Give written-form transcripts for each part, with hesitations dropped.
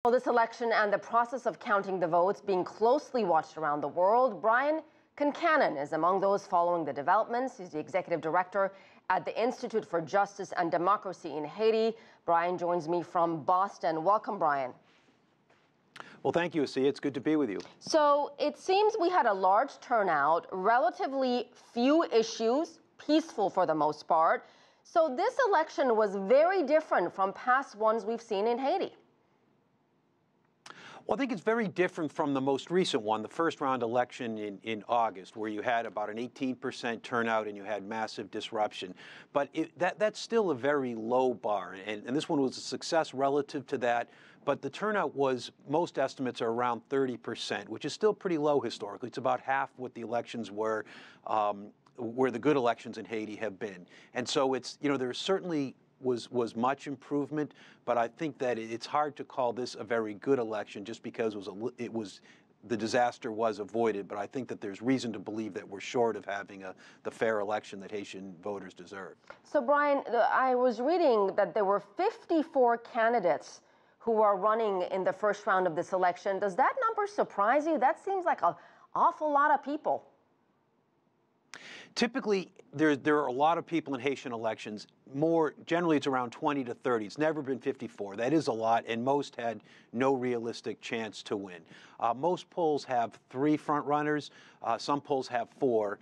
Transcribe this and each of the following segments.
Well, this election and the process of counting the votes being closely watched around the world. Brian Concannon is among those following the developments. He's the executive director at the Institute for Justice and Democracy in Haiti. Brian joins me from Boston. Welcome, Brian. Well, thank you, Asieh. It's good to be with you. So it seems we had a large turnout, relatively few issues, peaceful for the most part. So this election was very different from past ones we've seen in Haiti. Well, I think it's very different from the most recent one, the first round election in August, where you had about an 18% turnout and you had massive disruption. But that's still a very low bar, and this one was a success relative to that. But the turnout was, most estimates are around 30%, which is still pretty low historically. It's about half what the elections were, where the good elections in Haiti have been. And so it's, there's certainly was much improvement, but I think that it's hard to call this a very good election just because the disaster was avoided. But I think that there's reason to believe that we're short of having the fair election that Haitian voters deserve. So, Brian, I was reading that there were 54 candidates who are running in the first round of this election. Does that number surprise you? That seems like an awful lot of people. Typically, there are a lot of people in Haitian elections. Generally, it's around 20 to 30. It's never been 54. That is a lot, and most had no realistic chance to win. Most polls have 3 front runners. Some polls have 4,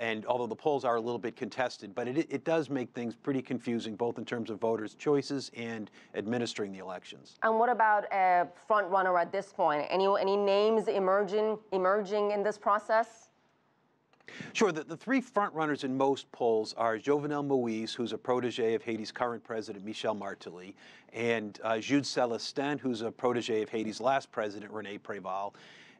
and although the polls are a little bit contested, but it does make things pretty confusing, both in terms of voters' choices and administering the elections. And what about a front runner at this point? Any names emerging in this process? Sure. The 3 front runners in most polls are Jovenel Moïse, who's a protege of Haiti's current president, Michel Martelly, and Jude Celestin, who's a protege of Haiti's last president, René Préval.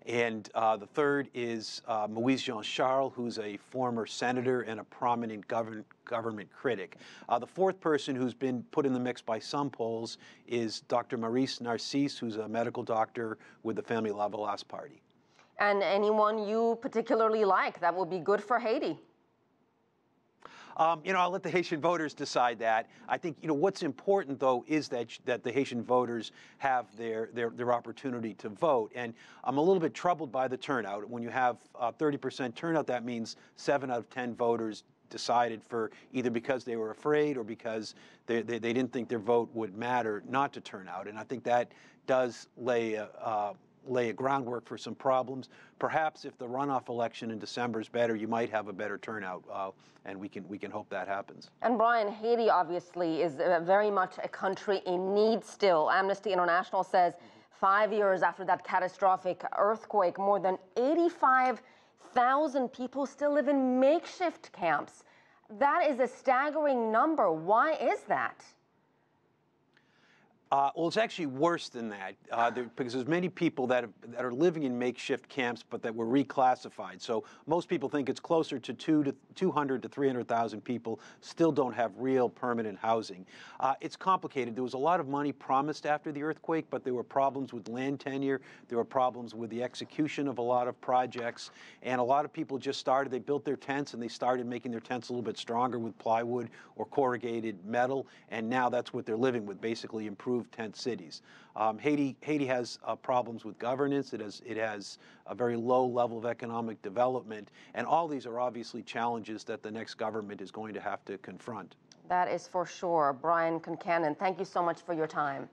And the third is Moïse Jean-Charles, who's a former senator and a prominent government critic. The fourth person who's been put in the mix by some polls is Dr. Maurice Narcisse, who's a medical doctor with the Famille Lavalas party. And anyone you particularly like that would be good for Haiti? I'll let the Haitian voters decide that. I think, what's important, though, is that the Haitian voters have their opportunity to vote. And I'm a little bit troubled by the turnout. When you have 30% turnout, that means 7 out of 10 voters decided for either because they were afraid or because they didn't think their vote would matter not to turn out. And I think that does lay a groundwork for some problems. Perhaps if the runoff election in December is better, you might have a better turnout, and we can hope that happens. And Brian, Haiti obviously is very much a country in need still. Amnesty International says 5 years after that catastrophic earthquake, more than 85,000 people still live in makeshift camps. That is a staggering number. Why is that? Well, it's actually worse than that because there's many people that are living in makeshift camps, but that were reclassified. So most people think it's closer to 200 to 300,000 people still don't have real permanent housing. It's complicated. There was a lot of money promised after the earthquake, but there were problems with land tenure. There were problems with the execution of a lot of projects, and a lot of people just started. They built their tents, and they started making their tents a little bit stronger with plywood or corrugated metal, and now that's what they're living with, basically improved tent cities. Haiti has problems with governance. It has a very low level of economic development, and all these are obviously challenges that the next government is going to have to confront. That is for sure. Brian Concannon, thank you so much for your time.